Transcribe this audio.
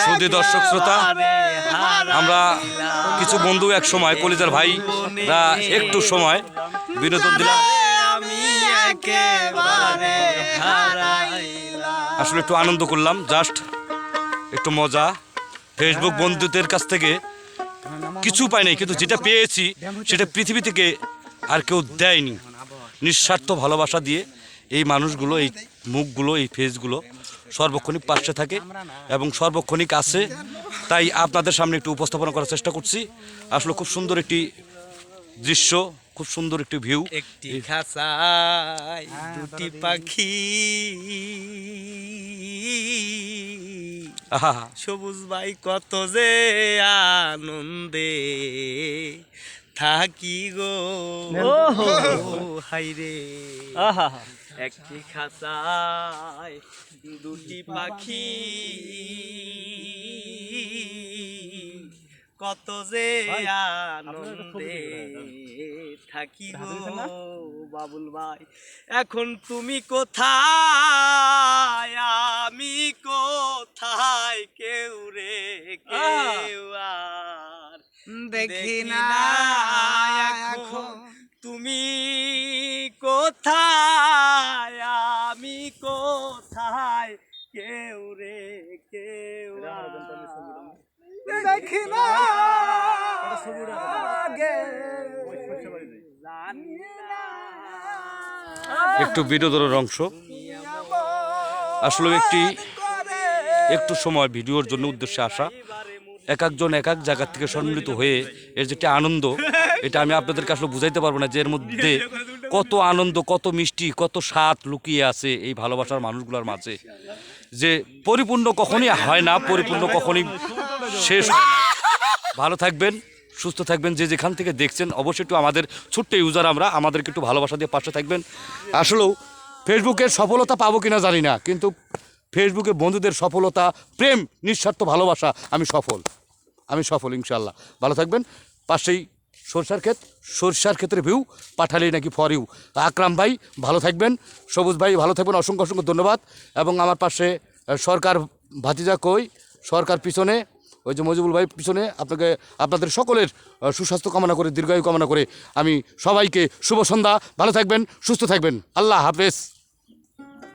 সুধী দর্শক শ্রোতা, আমরা কিছু বন্ধু এক সময় কলিজার ভাইরা একটু সময় বিনোদন দিলাম, আসলে একটু আনন্দ করলাম, জাস্ট একটু মজা। ফেসবুক বন্ধুদের কাছ থেকে কিছু পাই নাই, কিন্তু যেটা পেয়েছি সেটা পৃথিবী থেকে আর কেউ দেয়নি। নিঃস্বার্থ ভালোবাসা দিয়ে এই মানুষগুলো, এই মুখগুলো, এই ফেসগুলো সর্বক্ষণিক পাশে থাকে এবং সর্বক্ষণিক আছে। তাই আপনাদের সামনে একটু উপস্থাপনা করার চেষ্টা করছি। আসলে খুব সুন্দর একটি দৃশ্য, খুব সুন্দর একটি ভিউ। একটি খাঁচায় দুটি পাখি, সবুজ ভাই কত যে আনন্দে থাকি গো হাইরে। একটি খাঁচায় দুটি পাখি, কত যে আনন্দে থাকি গো বাবুল ভাই। এখন তুমি কোথায়, আমি কোথায়, কেউ রে কেউ আর দেখি না। এখন তুমি কোথায়, আমি কোথায়, কেউ রে কেউ দেখি না। একটু বিনোদনের অংশ, আসলে একটু সময় ভিডিওর জন্য উদ্দেশ্যে আসা। এক একজন এক এক জায়গা থেকে সম্মিলিত হয়ে এর যেটা আনন্দ, এটা আমি আপনাদেরকে আসলে বুঝাইতে পারবো না যে এর মধ্যে কত আনন্দ, কত মিষ্টি, কত স্বাদ লুকিয়ে আছে এই ভালোবাসার মানুষগুলোর মাঝে। যে পরিপূর্ণ কখনই হয় না, পরিপূর্ণ কখনই শেষ হয় না। ভালো থাকবেন, সুস্থ থাকবেন। যে যেখান থেকে দেখছেন অবশ্যই একটু আমাদের ছোট্ট ইউজার আমরা, আমাদেরকে একটু ভালোবাসা দিয়ে পাশে থাকবেন। আসলেও ফেসবুকের সফলতা পাবো কিনা জানি না, কিন্তু ফেসবুকে বন্ধুদের সফলতা, প্রেম, নিঃস্বার্থ ভালোবাসা, আমি সফল ইনশাল্লাহ। ভালো থাকবেন। পাশেই সরষার ক্ষেত্রে ভিউ পাঠালেই নাকি ফর ইউ। আকরাম ভাই ভালো থাকবেন, সবুজ ভাই ভালো থাকবেন, অসংখ্য অসংখ্য ধন্যবাদ। এবং আমার পাশে সরকার ভাতিজা কই, সরকার পিছনে ওই যে মজিবুল ভাই পিছনে, আপনাদের সকলের সুস্বাস্থ্য কামনা করে, দীর্ঘায়ু কামনা করে আমি সবাইকে শুভ সন্ধ্যা। ভালো থাকবেন, সুস্থ থাকবেন, আল্লাহ হাফেজ।